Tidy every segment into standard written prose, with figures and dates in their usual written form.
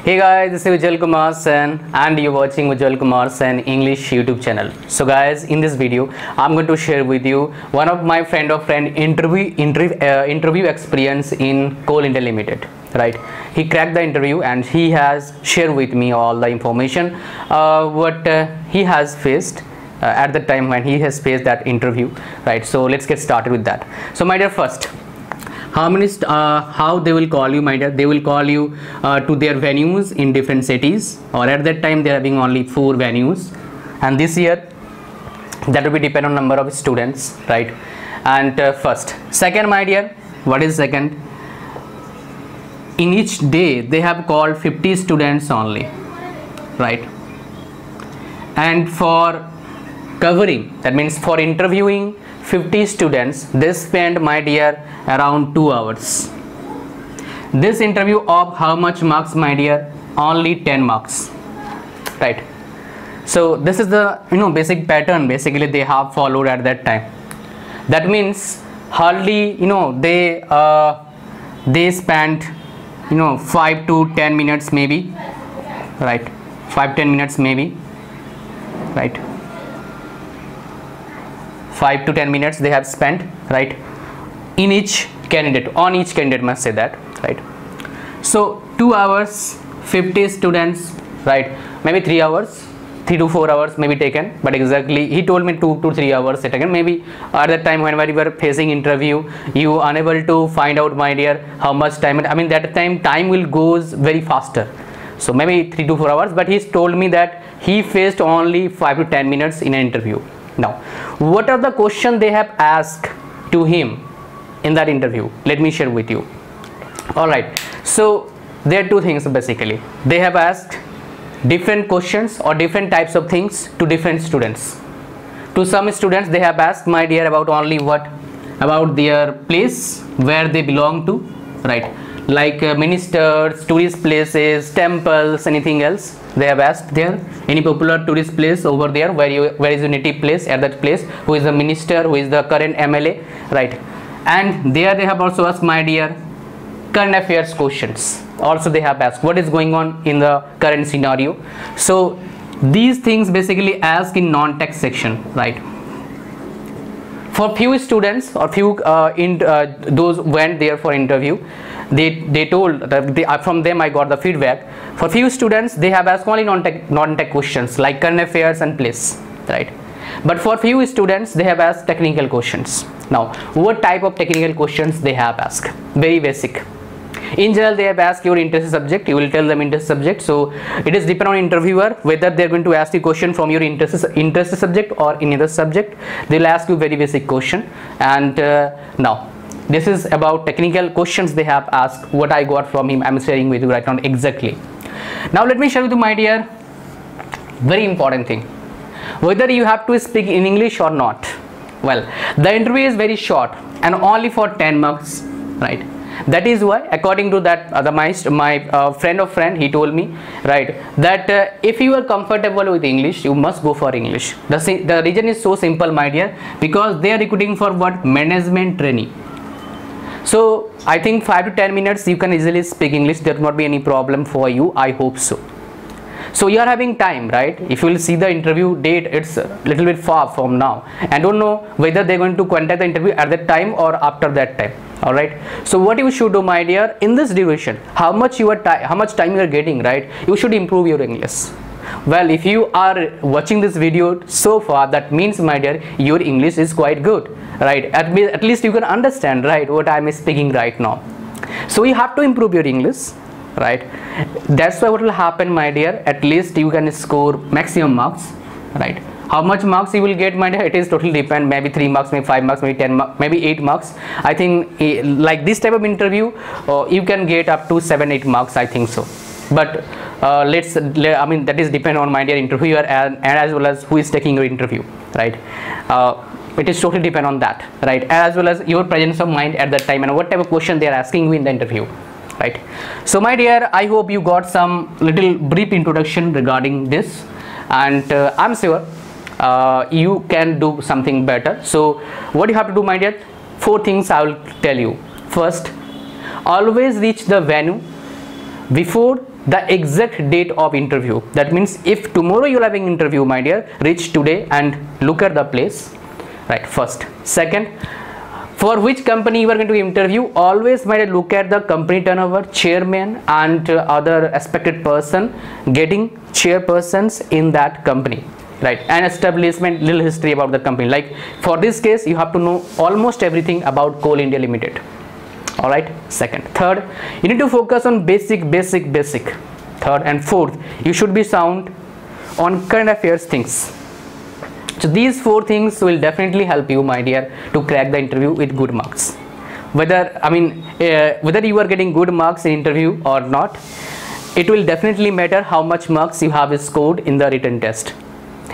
Hey guys, this is Ujjwal Kumar Sen and you're watching Ujjwal Kumar Sen English YouTube channel. So guys, in this video, I'm going to share with you one of my friend interview experience in Coal India Limited. Right, he cracked the interview and he has shared with me all the information what he has faced at the time when he has faced that interview. Right, so let's get started with that. So my dear, first, how they will call you, my dear? They will call you to their venues in different cities, or at that time they are having only 4 venues, and this year that will be depend on number of students, right? And first, second, my dear, what is second? In each day they have called 50 students only, right? And for covering, that means for interviewing 50 students, they spend, my dear, around 2 hours. This interview of how much marks, my dear? Only 10 marks, right? So this is the basic pattern basically they have followed at that time. That means hardly they spent 5 to 10 minutes maybe, right? 5-10 minutes maybe, right? 5 to 10 minutes they have spent, right, in each candidate, on each candidate, must say that, right? So 2 hours, 50 students, right? Maybe 3 hours, 3 to 4 hours maybe taken, but exactly he told me 2 to 3 hours taken. Maybe at that time whenever you were facing interview, you unable to find out, my dear, how much time. I mean, that time will goes very faster. So maybe 3 to 4 hours, but he's told me that he faced only 5 to 10 minutes in an interview. Now, what are the questions they have asked to him in that interview? Let me share with you. All right. So there are 2 things basically. They have asked different questions or different types of things to different students. To some students, they have asked, my dear, about only what? About their place where they belong to, right? Like ministers, tourist places, temples, anything else. They have asked there, any popular tourist place over there, where is your native place, at that place, who is the minister, who is the current MLA, right? And there they have also asked, my dear, current affairs questions. Also they have asked what is going on in the current scenario. So these things basically asked in non-text section, right? For few students or few those went there for interview, they told that from them I got the feedback. For few students they have asked only non-tech questions like current affairs and place, right? But for few students they have asked technical questions. Now, what type of technical questions they have asked? Very basic. In general, they have asked your interest subject. You will tell them interest subject. So it is depend on interviewer whether they are going to ask you question from your interest subject or any other subject. They will ask you very basic question. And now this is about technical questions they have asked. What I got from him, I am sharing with you right now exactly. Now let me share with you, my dear, very important thing, whether you have to speak in English or not. Well, the interview is very short and only for 10 marks, right? That is why, according to that my friend, he told me, right, that if you are comfortable with English, you must go for English. The reason is so simple, my dear, because they are recruiting for what? Management trainee. So I think 5 to 10 minutes you can easily speak English. There will not be any problem for you. I hope so. So you are having time, right? If you will see the interview date, it's a little bit far from now. I don't know whether they're going to conduct the interview at that time or after that time. All right. So what you should do, my dear, in this duration, how much time you are getting, right? You should improve your English. Well, if you are watching this video so far, that means, my dear, your English is quite good, right? At least you can understand, right, what I am speaking right now. So you have to improve your English, right? That's why what will happen, my dear, at least you can score maximum marks, right? How much marks you will get, my dear, it is totally depend. Maybe 3 marks, maybe 5 marks, maybe 10 marks, maybe 8 marks. I think like this type of interview you can get up to 7-8 marks, I think so. But I mean, that is depend on, my dear, interviewer and as well as who is taking your interview, right? It is totally depend on that, right? As well as your presence of mind at that time and what type of question they are asking you in the interview, right? So my dear, I hope you got some little brief introduction regarding this, and I'm sure you can do something better. So what you have to do, my dear? 4 things I will tell you. First, always reach the venue before the exact date of interview. That means if tomorrow you're having interview, my dear, reach today and look at the place, right? First. Second, for which company you are going to interview, always my dear, look at the company turnover, chairman and other expected person getting chairpersons in that company, right? And establishment, little history about the company. Like for this case, you have to know almost everything about Coal India Limited. All right. Second. Third, you need to focus on basic. Third and fourth, you should be sound on current affairs things. So these 4 things will definitely help you, my dear, to crack the interview with good marks. Whether whether you are getting good marks in interview or not, it will definitely matter how much marks you have scored in the written test.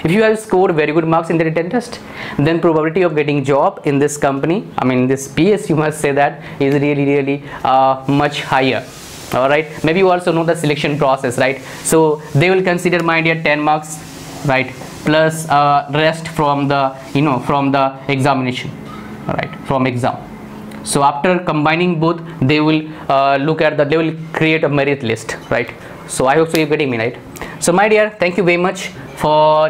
If you have scored very good marks in the written test, then probability of getting job in this company, this PS, you must say that, is really much higher. All right. Maybe you also know the selection process, right? So they will consider, my dear, 10 marks, right, plus rest from the from the examination, all right, from exam. So after combining both, they will they will create a merit list, right? So I hope so you're getting me, right? So my dear, thank you very much for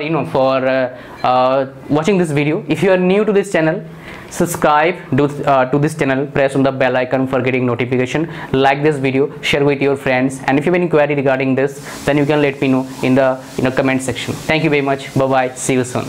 watching this video. If you are new to this channel, subscribe to this channel, press on the bell icon for getting notification, like this video, share with your friends, and if you have any query regarding this, then you can let me know in the comment section. Thank you very much. Bye bye, see you soon.